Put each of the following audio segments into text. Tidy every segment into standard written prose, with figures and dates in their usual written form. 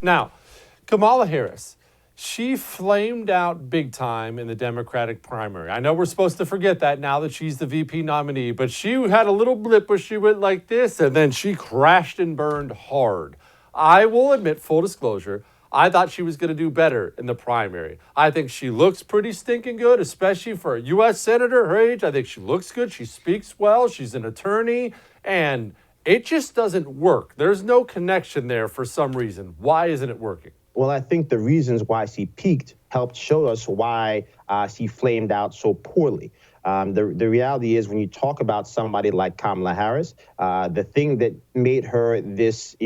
Now, Kamala Harris, she flamed out big time in the Democratic primary. I know we're supposed to forget that now that she's the VP nominee, but she had a little blip where she went like this, and then she crashed and burned hard. I will admit, full disclosure, I thought she was going to do better in the primary. I think she looks pretty stinking good, especially for a U.S. senator her age. I think she looks good. She speaks well. She's an attorney, and it just doesn't work. There's no connection there for some reason. Why isn't it working? Well, I think the reasons why she peaked helped show us why she flamed out so poorly. The reality is, when you talk about somebody like Kamala Harris, the thing that made her this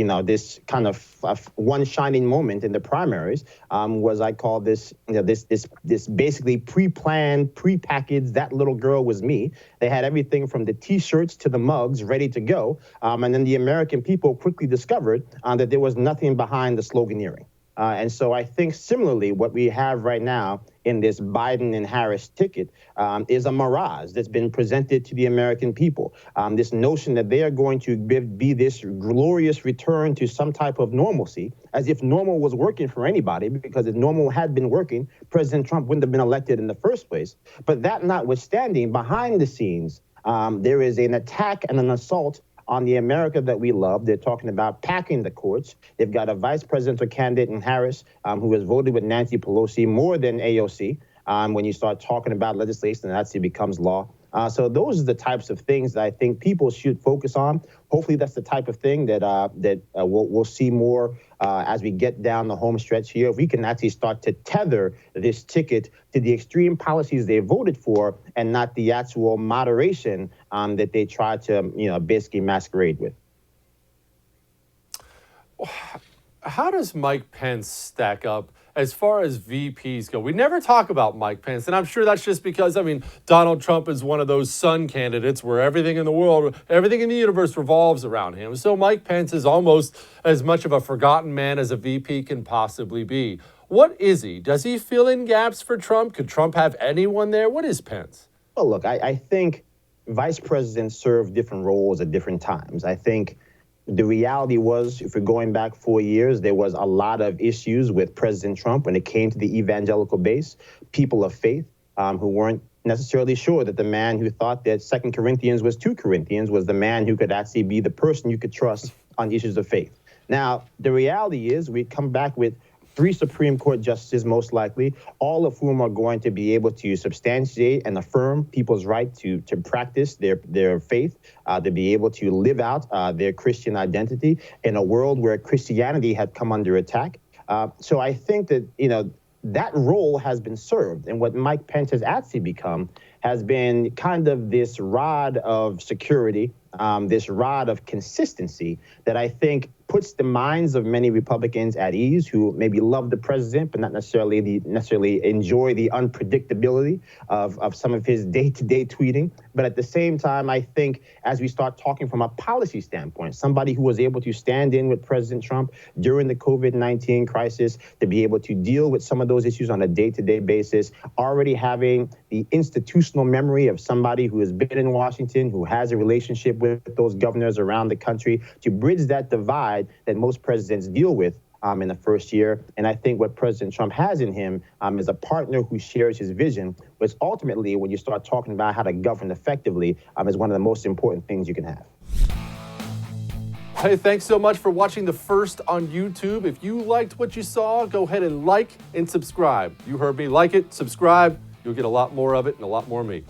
kind of one shining moment in the primaries was, I call this, this basically pre-planned, pre-packaged, that little girl was me. They had everything from the T-shirts to the mugs ready to go. And then the American people quickly discovered that there was nothing behind the sloganeering. And so I think similarly, what we have right now in this Biden and Harris ticket is a mirage that's been presented to the American people. This notion that they are going to be this glorious return to some type of normalcy, as if normal was working for anybody, because if normal had been working, President Trump wouldn't have been elected in the first place. But that notwithstanding, behind the scenes, there is an attack and an assault on the America that we love. They're talking about packing the courts. They've got a vice presidential candidate in Harris who has voted with Nancy Pelosi more than AOC. When you start talking about legislation, that actually becomes law. So those are the types of things that I think people should focus on. Hopefully that's the type of thing that we'll see more as we get down the home stretch here. If we can actually start to tether this ticket to the extreme policies they voted for and not the actual moderation that they try to, basically masquerade with. How does Mike Pence stack up as far as VPs go? We never talk about Mike Pence, and I'm sure that's just because, Donald Trump is one of those sun candidates where everything in the world, everything in the universe revolves around him. So Mike Pence is almost as much of a forgotten man as a VP can possibly be. What is he? Does he fill in gaps for Trump? Could Trump have anyone there? What is Pence? Well, look, I think vice presidents serve different roles at different times. I think the reality was, if we're going back 4 years, there was a lot of issues with President Trump when it came to the evangelical base, people of faith who weren't necessarily sure that the man who thought that 2 Corinthians was 2 Corinthians was the man who could actually be the person you could trust on issues of faith. Now, the reality is we come back with 3 Supreme Court justices, most likely, all of whom are going to be able to substantiate and affirm people's right to practice their faith, to be able to live out their Christian identity in a world where Christianity had come under attack. So I think that, that role has been served. And what Mike Pence has actually become has been kind of this rod of security, this rod of consistency that I think puts the minds of many Republicans at ease who maybe love the president, but not necessarily enjoy the unpredictability of some of his day-to-day tweeting. But at the same time, I think as we start talking from a policy standpoint, somebody who was able to stand in with President Trump during the COVID-19 crisis, to be able to deal with some of those issues on a day-to-day basis, already having the institutional memory of somebody who has been in Washington, who has a relationship with those governors around the country, to bridge that divide that most presidents deal with in the first year. And I think what President Trump has in him is a partner who shares his vision, which ultimately, when you start talking about how to govern effectively, is one of the most important things you can have. Hey, thanks so much for watching The First on YouTube. If you liked what you saw, go ahead and like and subscribe. You heard me. Like it, subscribe. You'll get a lot more of it and a lot more of me.